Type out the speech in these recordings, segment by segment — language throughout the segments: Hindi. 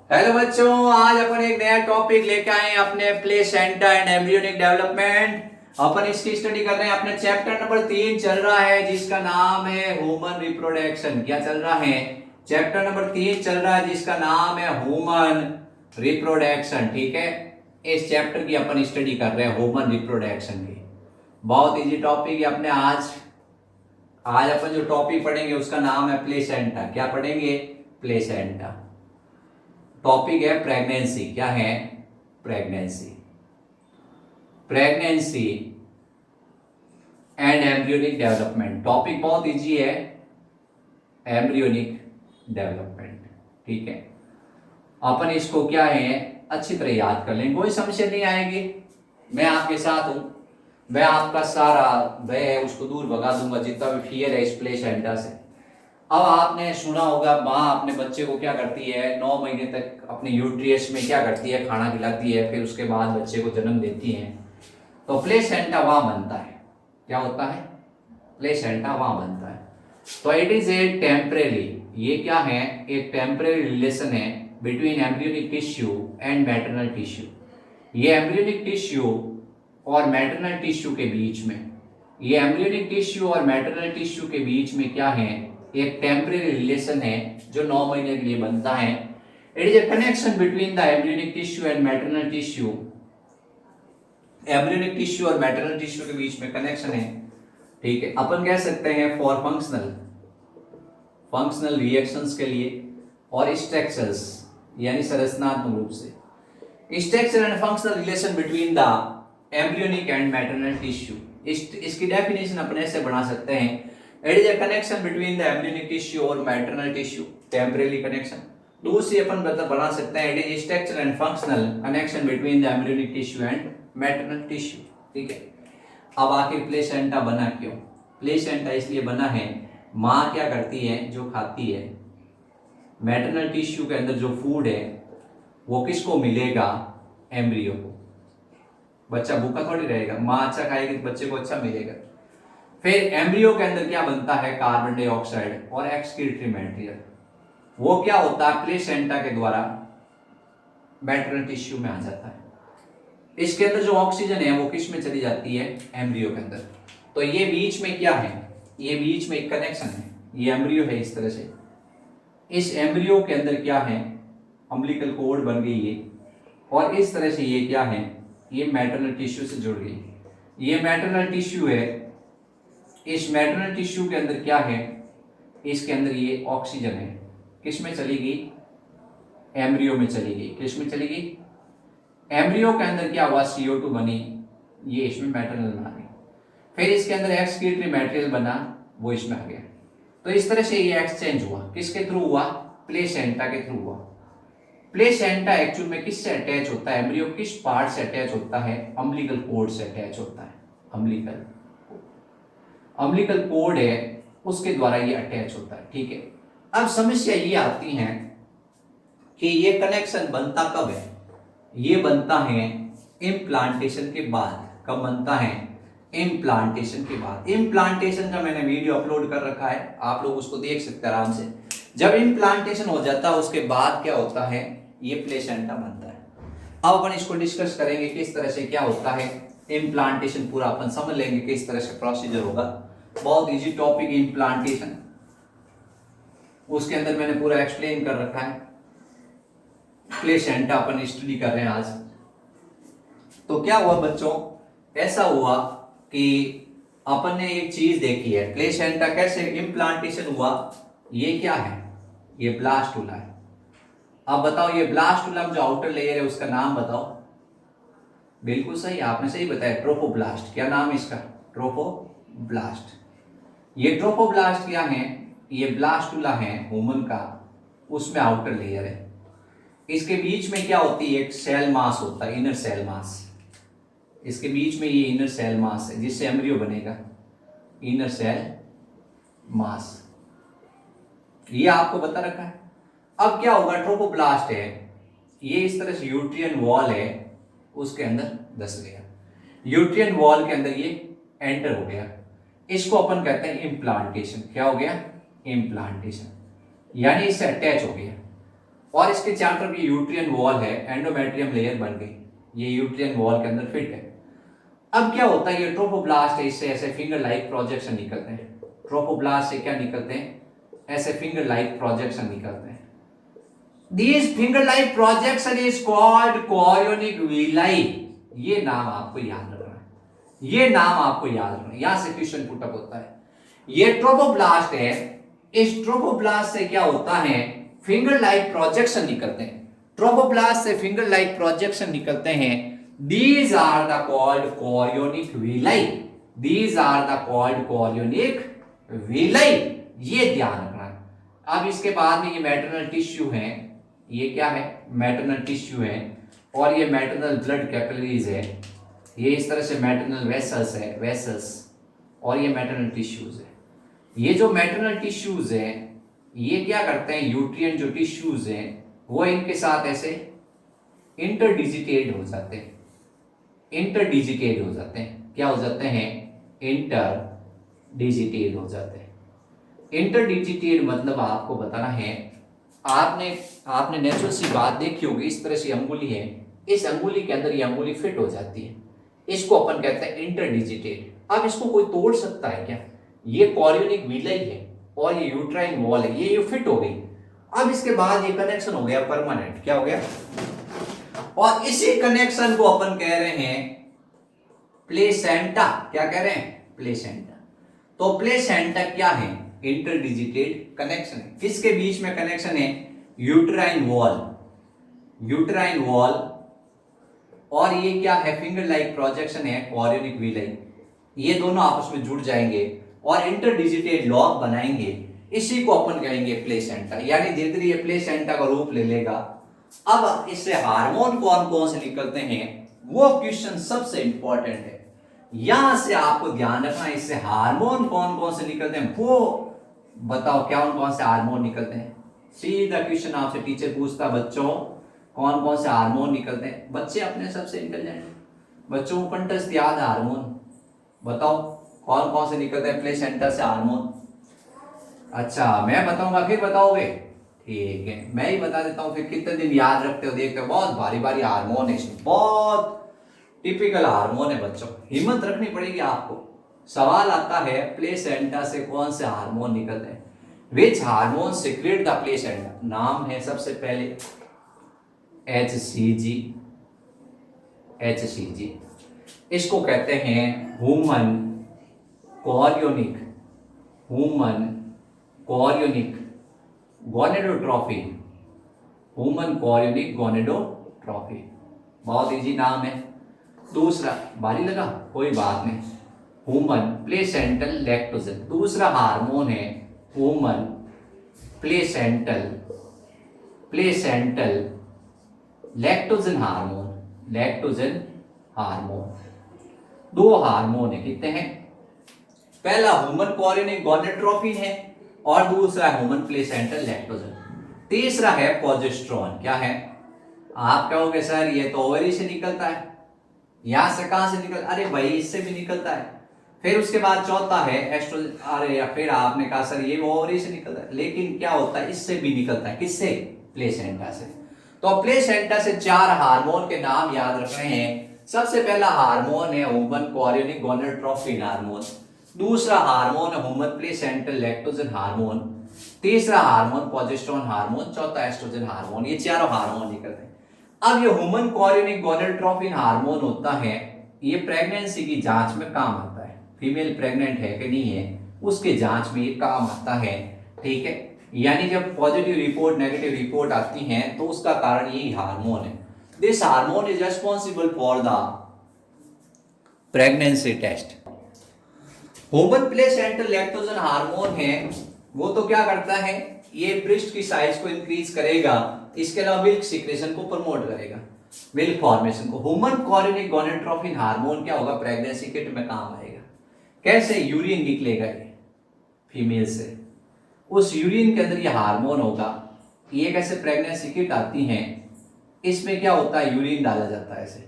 हेलो बच्चों, आज अपन एक नया टॉपिक लेके आए हैं अपने प्लेसेंटा एंड एम्ब्रियोनिक डेवलपमेंट। अपन इसकी स्टडी कर रहे हैं। अपने चैप्टर नंबर 3 चल रहा है जिसका नाम है ह्यूमन रिप्रोडक्शन। क्या चल रहा है? चैप्टर नंबर 3 चल रहा है जिसका नाम है ह्यूमन रिप्रोडक्शन। ठीक है, इस चैप्टर की अपन स्टडी कर रहे हैं ह्यूमन रिप्रोडक्शन की। बहुत इजी टॉपिक है अपने आज आज अपन जो टॉपिक पढ़ेंगे उसका नाम है प्लेसेंटा। क्या पढ़ेंगे? प्लेसेंटा। टॉपिक है प्रेगनेंसी। क्या है? Pregnancy. Pregnancy and embryonic development. Topic बहुत इजी है, एम्ब्रियोनिक डेवलपमेंट। ठीक है, अपन इसको क्या है अच्छी तरह याद कर लेंगे, कोई समस्या नहीं आएगी। मैं आपके साथ हूं, मैं आपका सारा भय है उसको दूर भगा दूंगा, जितना भी फियर है इस प्लेसेंटा से। अब आपने सुना होगा माँ अपने बच्चे को क्या करती है, 9 महीने तक अपने यूट्रियस में क्या करती है, खाना खिलाती है, फिर उसके बाद बच्चे को जन्म देती है। तो प्लेसेंटा वहां बनता है। क्या होता है? प्लेसेंटा वहां बनता है। तो इट इज ए टेम्परेरी, ये क्या है, एक टेम्परेरी रिलेशन है between embryonic tissue and maternal tissue. ये एम्ब्रियोनिक टिश्यू और मैटरनल टिश्यू के बीच में, ये एम्ब्रियोनिक टिश्यू और मैटरनल टिश्यू के बीच में क्या है, एक टेम्परेरी रिलेशन है जो 9 महीने के लिए बनता है। It is a connection between the embryonic tissue and maternal tissue. Embryonic tissue और मैटरनल टिश्यू के बीच में कनेक्शन है। ठीक है, अपन कह सकते हैं फॉर फंक्शनल रिएक्शंस के लिए और स्ट्रक्चर्स यानी संरचनात्मक रूप से structure and functional relation between the embryonic and maternal tissue. इसकी डेफिनेशन अपन ऐसे बना सकते हैं, it is a connection between the embryonic tissue और मैटरनल टिश्यू, टेम्परेरी कनेक्शन। दूसरी अपन बना सकते हैं, it is structure and functional connection between the embryonic tissue and maternal tissue. ठीक है, अब आखिर प्लेसेंटा बना क्यों? प्लेसेंटा इसलिए बना है, माँ क्या करती है, जो खाती है, मैटरनल टिश्यू के अंदर जो फूड है वो किसको मिलेगा? एम्ब्रियो को। बच्चा भूखा थोड़ी रहेगा, माँ अच्छा खाएगी तो बच्चे को अच्छा मिलेगा। फिर एम्ब्रियो के अंदर क्या बनता है, कार्बन डाइऑक्साइड और एक्सक्रीटरी मटेरियल। वो क्या होता है, प्लेसेंटा के द्वारा मैटरनल टिश्यू में आ जाता है। इसके अंदर जो ऑक्सीजन है वो किस में चली जाती है? एम्ब्रियो के अंदर। तो ये बीच में क्या है, ये बीच में एक कनेक्शन है। ये एम्ब्रियो है इस तरह से, इस एम्ब्रियो के अंदर क्या है, अम्बिलिकल कोर्ड बन गई है, और इस तरह से ये क्या है, ये मैटरनल टिश्यू से जुड़ गई। ये मैटरनल टिश्यू है, इस मैटरनल टिश्यू के अंदर क्या है, इसके अंदर ये ऑक्सीजन है, किस में चली गई? एम्ब्रियो में चली गई। किस में चली गई? एम्ब्रियो के अंदर क्या हुआ, CO2 बनी, ये इसमें मैटरनल में आ गई। फिर इसके अंदर एक्सक्रीटरी मटेरियल बना, वो इसमें आ गया। तो इस तरह से ये एक्सचेंज हुआ, किसके थ्रू हुआ? प्लेसेंटा के थ्रू हुआ। प्लेसेंटा एक्चुअल में किससे अटैच होता है, एम्ब्रियो किस पार्ट से अटैच होता है? अम्बिलिकल कोर्ड से अटैच होता है। अम्बिलिकल कोर्ड है उसके द्वारा ये अटैच होता है। ठीक है, अब समस्या ये आती है कि ये कनेक्शन बनता कब है? ये बनता है इम्प्लांटेशन के बाद। कब बनता है? इम्प्लांटेशन के बाद। इम्प्लांटेशन का मैंने वीडियो अपलोड कर रखा है, आप लोग उसको देख सकते हैं आराम से। जब इम्प्लांटेशन हो जाता है उसके बाद क्या होता है, ये प्लेसेंटा बनता है। अब अपन इसको डिस्कस करेंगे किस तरह से क्या होता है इम्प्लांटेशन, पूरा अपन समझ लेंगे किस तरह से प्रोसीजर होगा। बहुत इजी टॉपिक इम्प्लांटेशन, उसके अंदर मैंने पूरा एक्सप्लेन कर रखा है। प्लेसेंटा अपन स्टडी कर रहे हैं आज। तो क्या हुआ बच्चों, ऐसा हुआ कि अपन ने एक चीज देखी है, प्लेसेंटा कैसे इम्प्लांटेशन हुआ। ये क्या है? ये ब्लास्टुला है। अब बताओ, ये ब्लास्टुला जो आउटर लेयर है उसका नाम बताओ। बिल्कुल सही, आपने सही बताया, ट्रोफोब्लास्ट। क्या नाम है इसका? ट्रोफोब्लास्ट। ये ट्रोफोब्लास्ट क्या है, ये ब्लास्टुला है ह्यूमन का, उसमें आउटर लेयर है। इसके बीच में क्या होती है, एक सेल मास होता है, इनर सेल मास। इसके बीच में ये इनर सेल मास है जिससे एम्ब्रियो बनेगा, इनर सेल मास। ये आपको बता रखा है। अब क्या होगा, ट्रोफोब्लास्ट है, ये इस तरह से यूट्रियन वॉल है उसके अंदर धस गया, यूट्रियन वॉल के अंदर ये एंटर हो गया। इसको अपन कहते हैं इम्प्लांटेशन। क्या हो गया? इम्प्लांटेशन, यानी इससे अटैच हो गया। और इसके चारों तरफ ये यूट्रियन वॉल है, एंडोमेट्रियम लेयर बन गई, ये यूट्रियन वॉल के अंदर फिट है। अब क्या होता है, ये ट्रोफोब्लास्ट है, इससे ऐसे फिंगर लाइक प्रोजेक्शन निकलते हैं। ट्रोफोब्लास्ट से क्या निकलते हैं, ऐसे फिंगर लाइक प्रोजेक्शन निकलते हैं। These finger like projection is called chorionic villi। ये नाम आपको याद रखना है, ये नाम आपको याद रखना है, यहां से क्वेश्चन पुटअप होता है। ये ट्रोफोब्लास्ट है, इस ट्रोफोब्लास्ट से क्या होता है, फिंगर लाइक प्रोजेक्शन निकलते हैं। ट्रोफोब्लास्ट से फिंगर लाइक प्रोजेक्शन निकलते हैं। These are the called chorionic villi। These are the called chorionic villi। ये ध्यान रखना है। अब इसके बाद में ये मैटरनल टिश्यू है, ये क्या है, मैटरनल टिश्यू है, और ये मैटरनल ब्लड कैपिलरीज है, ये इस तरह से मैटरनल वेसल्स है, वेसल्स, और ये मैटरनल टिश्यूज है। ये जो मैटरनल टिश्यूज हैं, ये क्या करते हैं, यूट्रियन जो टिश्यूज हैं वो इनके साथ ऐसे इंटरडिजिटेड हो जाते हैं, इंटरडिजिटेड हो जाते हैं। क्या हो जाते हैं, इंटरडिजिटेड हो जाते हैं। इंटरडिजिटेड मतलब आपको बताना है, आपने नेचुरल सी बात देखी होगी, इस तरह से अंगुली है, इस अंगुली के अंदर ये अंगुली फिट हो जाती है, इसको अपन कहते हैं इंटरडिजिटेड। अब इसको कोई तोड़ सकता है क्या, ये कॉरियोनिक विलाई है और ये यूट्राइन वॉल है, ये फिट हो गई। अब इसके बाद ये कनेक्शन हो गया परमानेंट, क्या हो गया, और इसी कनेक्शन को अपन कह रहे हैं प्लेसेंटा। क्या कह रहे हैं, प्लेसेंटा। तो प्लेसेंटा क्या है, इंटरडिजिटेड कनेक्शन है। किसके बीच में कनेक्शन है, यूट्राइन वॉल, यूट्राइन वॉल, और ये क्या है, फिंगर लाइक प्रोजेक्शन है, कॉरियोनिक विलाई। ये दोनों आपस में जुड़ जाएंगे और इंटरडिजिटेड लॉक बनाएंगे, इसी को अपन कहेंगे प्लेसेंटा। यानी धीरे धीरे ये प्लेसेंटा का रूप ले लेगा। अब इससे हार्मोन कौन कौन से निकलते हैं, वो क्वेश्चन सबसे इंपॉर्टेंट है, यहां से आपको ध्यान रखना है। इससे हार्मोन कौन कौन से निकलते हैं वो बताओ, क्या कौन से हार्मोन निकलते हैं। सीधा क्वेश्चन आपसे टीचर पूछता, बच्चों कौन कौन से हार्मोन निकलते हैं। बच्चे अपने सबसे इंटेलिजेंट, बच्चों को कंठस्थ याद है हार्मोन, बताओ कौन कौन से निकलते हैं प्लेसेंटा से हार्मोन। अच्छा मैं बताऊंगा फिर बताओगे, ठीक है, मैं ही बता देता हूं, फिर कितने दिन याद रखते हो देखते हो। बहुत भारी भारी हार्मोन है इसमें, बहुत टिपिकल हार्मोन है बच्चों, हिम्मत रखनी पड़ेगी आपको। सवाल आता है प्लेसेंटा से कौन से हार्मोन निकलते हैं, which hormone secrete the placenta. नाम है सबसे पहले HCG। HCG इसको कहते हैं human chorionic, human chorionic gonadotrophin, human chorionic gonadotrophin. बहुत इजी नाम है। दूसरा, भारी लगा, कोई बात नहीं, ह्यूमन प्लेसेंटल लैक्टोजन। दूसरा हार्मोन है human placental lactogen hormone, lactogen hormone. दो हार्मोन है, कितने हैं, पहला ह्यूमन कॉरियोनिक गोनेडोट्रोफिन है और दूसरा ह्यूमन प्लेसेंटल लैक्टोजन। तीसरा है प्रोजेस्टेरोन। क्या है, आप कहोगे सर ये तो ओवरी से निकलता है, यहां से कहां से निकल, अरे भाई इससे भी निकलता है। फिर उसके बाद चौथा है एस्ट्रोजन, अरे या फिर आपने कहा सर ये वो ओवरी से निकलता है, लेकिन क्या होता है इससे भी निकलता है, किससे, प्लेसेंटा से। तो प्लेसेंटा से 4 हार्मोन के नाम याद रखने हैं। सबसे पहला हार्मोन है ह्यूमन कॉरियोनिक गोनेडोट्रोफिन हार्मोन, दूसरा हार्मोन है ह्यूमन प्लेसेंटल लैक्टोजन हार्मोन, तीसरा हार्मोन प्रोजेस्टेरोन हार्मोन, चौथा एस्ट्रोजन हार्मोन। ये चारों हार्मोन निकलते हैं। अब ये ह्यूमन कॉरियोनिक गोनेडोट्रोफिन हार्मोन होता है, ये प्रेगनेंसी की जांच में काम आता है, फीमेल प्रेग्नेंट है कि नहीं है उसके जांच में ये काम आता है, ठीक है। यानी जब पॉजिटिव रिपोर्ट नेगेटिव रिपोर्ट आती है तो उसका कारण यही हार्मोन है। This hormone is responsible for the pregnancy test. Human placental lactogen hormone है, वो तो क्या करता है, ये ब्रेस्ट की साइज को इंक्रीज करेगा, इसके अलावा मिल्क सिक्रेशन को प्रमोट करेगा, मिल्क फॉर्मेशन को। ह्यूमन कॉरियोनिक गोनेडोट्रोफिन हार्मोन क्या होगा, प्रेगनेंसी किट में काम आएगा। कैसे, यूरिन निकलेगा ये फीमेल से, उस यूरिन के अंदर ये हार्मोन होगा। ये कैसे प्रेगनेंसी किट आती है, इसमें क्या होता है, यूरिन डाला जाता है। ऐसे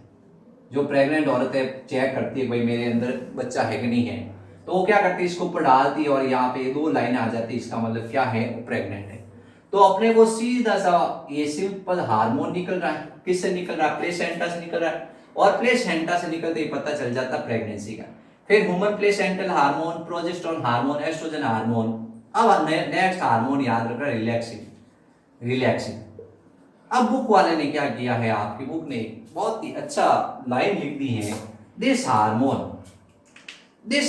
जो प्रेग्नेंट औरत है चेक करती है भाई मेरे अंदर बच्चा है कि नहीं है, तो वो क्या करती है, इसको ऊपर डालती है और यहाँ पे 2 लाइन आ जाती है, इसका मतलब क्या है, वो प्रेग्नेंट है। तो अपने को सीधा सा ये सिंपल हार्मोन निकल रहा है। किससे निकल रहा है? प्लेसेंटा से निकल रहा है। और प्लेसेंटा से निकलते ही पता चल जाता प्रेगनेंसी का। फिर human placental hormone, progesterone hormone, oestrogen hormone. अब नेक्स्ट हार्मोन याद रखना, रिलैक्सिन। रिलैक्सिन। अब बुक वाले ने क्या किया है, आपकी बुक ने बहुत ही अच्छा लाइन लिख दी है, this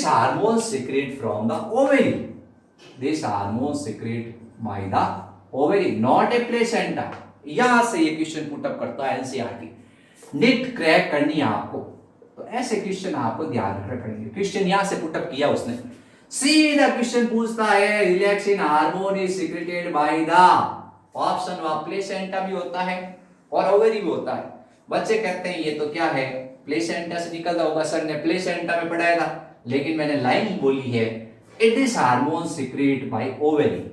hormone secrete from the ovary, this hormone secrete by the ovary not a placenta. यहां से ये क्वेश्चन पुटअप करता है एनसीईआरटी, नीट क्रैक करनी है आपको, तो ऐसे क्वेश्चन आपको ध्यान रखना पड़ेंगे। क्वेश्चन यहां से पुटअप किया उसने, सीधा क्वेश्चन पूछता है relaxin hormone is secreted by the option of placenta भी होता है और ओवरी भी होता है। बच्चे कहते हैं ये तो क्या है, प्लेसेंटा से निकलता होगा, सर ने प्लेसेंटा में पढ़ाया था, लेकिन मैंने लाइन बोली है it is hormone secrete by ovary.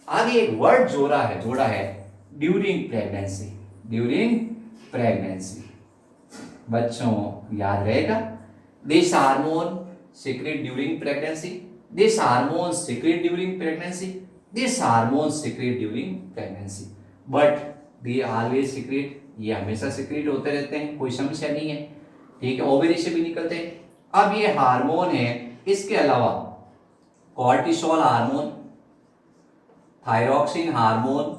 आगे एक वर्ड जोड़ा है ड्यूरिंग प्रेगनेंसी, ड्यूरिंग प्रेगनेंसी। बच्चों याद रहेगा, this hormone secrete during pregnancy, this hormone secrete during pregnancy, this hormone secrete during pregnancy, but they always secret, ये हमेशा सीक्रेट होते रहते हैं, कोई समस्या नहीं है, ठीक है, ओवरी से भी निकलते हैं। अब ये हार्मोन है, इसके अलावा कॉर्टिसोल हार्मोन, थायरॉक्सिन हार्मोन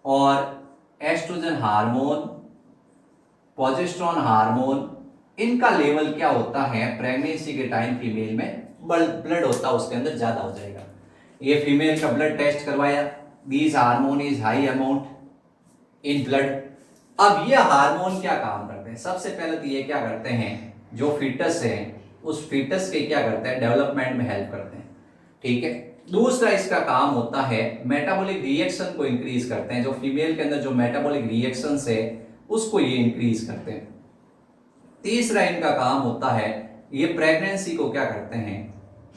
और एस्ट्रोजन हार्मोन, प्रोजेस्टेरोन हार्मोन, इनका लेवल क्या होता है प्रेगनेंसी के टाइम फीमेल में, ब्लड होता है उसके अंदर ज्यादा हो जाएगा। ये फीमेल का ब्लड टेस्ट करवाया, these hormone is high amount in blood. अब ये हार्मोन क्या काम करते हैं, सबसे पहले तो ये क्या करते हैं, जो फीटस है उस फीटस के क्या करते हैं, डेवलपमेंट में हेल्प करते हैं, ठीक है। दूसरा इसका काम होता है मेटाबॉलिक रिएक्शन को इंक्रीज करते हैं, जो फीमेल के अंदर जो मेटाबॉलिक रिएक्शंस है उसको ये इंक्रीज करते हैं। तीसरा इनका काम होता है ये प्रेगनेंसी को क्या करते हैं,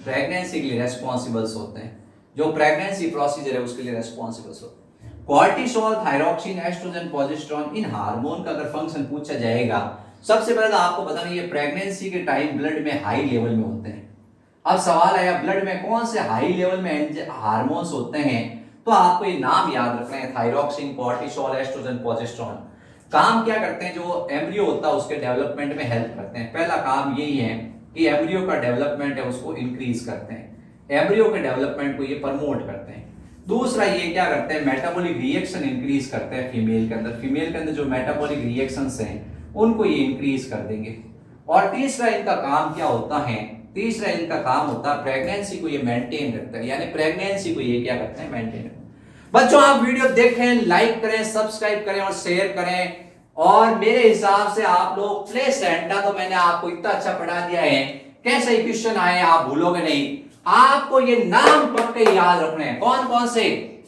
प्रेगनेंसी के लिए रेस्पॉन्सिबल्स होते हैं, जो प्रेगनेंसी प्रोसीजर है उसके लिए रेस्पॉन्सिबल्स होते हैं। कॉर्टिसोल, थायरॉक्सिन, एस्ट्रोजन, प्रोजेस्टेरोन, इन हार्मोन का अगर फंक्शन पूछा जाएगा, सबसे पहले तो आपको बताना ये प्रेगनेंसी के टाइम ब्लड में हाई लेवल में होते हैं। अब सवाल आया ब्लड में कौन से हाई लेवल में हार्मोन्स होते हैं, तो आपको ये नाम याद रखना है, थायरॉक्सिन, कॉर्टिसोल, एस्ट्रोजन, प्रोजेस्टेरोन। काम क्या करते हैं, जो एम्ब्रियो होता है उसके डेवलपमेंट में हेल्प करते हैं। पहला काम यही है कि एम्ब्रियो का डेवलपमेंट है उसको इंक्रीज करते हैं, एम्ब्रियो के डेवलपमेंट को ये प्रमोट करते हैं। दूसरा ये क्या करते हैं, मेटाबॉलिक रिएक्शन इंक्रीज करते हैं फीमेल के अंदर, फीमेल के अंदर जो मेटाबॉलिक रिएक्शंस हैं उनको ये इंक्रीज कर देंगे। और तीसरा इनका काम क्या होता है, तीसरा इनका काम होता है प्रेगनेंसी को ये मेंटेन रखता है, यानी प्रेगनेंसी को ये क्या करते हैं, मेंटेन रखते हैं। बच्चों आप वीडियो देखें, लाइक करें, सब्सक्राइब करें और शेयर करें। और मेरे हिसाब से आप लोग प्लेसेंटा तो मैंने आपको इतना अच्छा पढ़ा दिया है, कैसे क्वेश्चन आए आप भूलोगे नहीं। आपको ये नाम पक्के याद रखने हैं, कौन कौन से,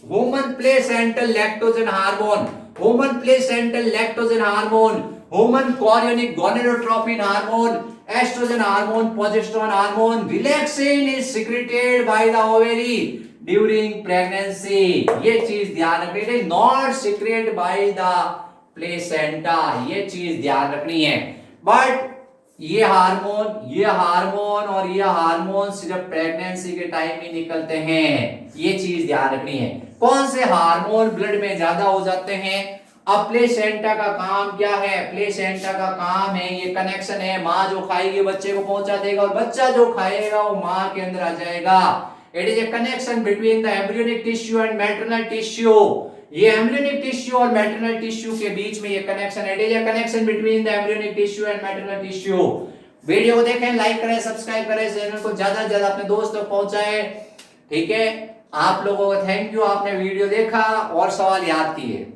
human placental lactogen hormone, human placental lactogen hormone, human chorionic gonadotropin hormone, oestrogen hormone, progesterone hormone, relaxin is secreted by the ovary during pregnancy. ये चीज ध्यान रखनी है, not secrete by the placenta, ये चीज ध्यान रखनी है। बट ये हार्मोन और ये हार्मोन सिर्फ प्रेगनेंसी के टाइम ही निकलते हैं, ये चीज ध्यान रखनी है। कौन से हार्मोन ब्लड में ज्यादा हो जाते हैं, अब प्लेसेंटा का काम क्या है, प्लेसेंटा का काम है ये कनेक्शन है, माँ जो खाएगी बच्चे को पहुंचा देगा और बच्चा जो खाएगा वो माँ के अंदर आ जाएगा। It is a connection between the embryonic tissue and maternal tissue, ये एम्ब्रियोनिक टिश्यू और मैटरनल टिश्यू के बीच में ये कनेक्शन है, it is a connection between the embryonic tissue and maternal tissue. Video को देखें, लाइक करें, सब्सक्राइब करें, चैनल को ज्यादा से ज्यादा अपने दोस्त तक पहुंचाएं, ठीक है। आप लोगों को थैंक यू, आपने वीडियो देखा और सवाल याद किए।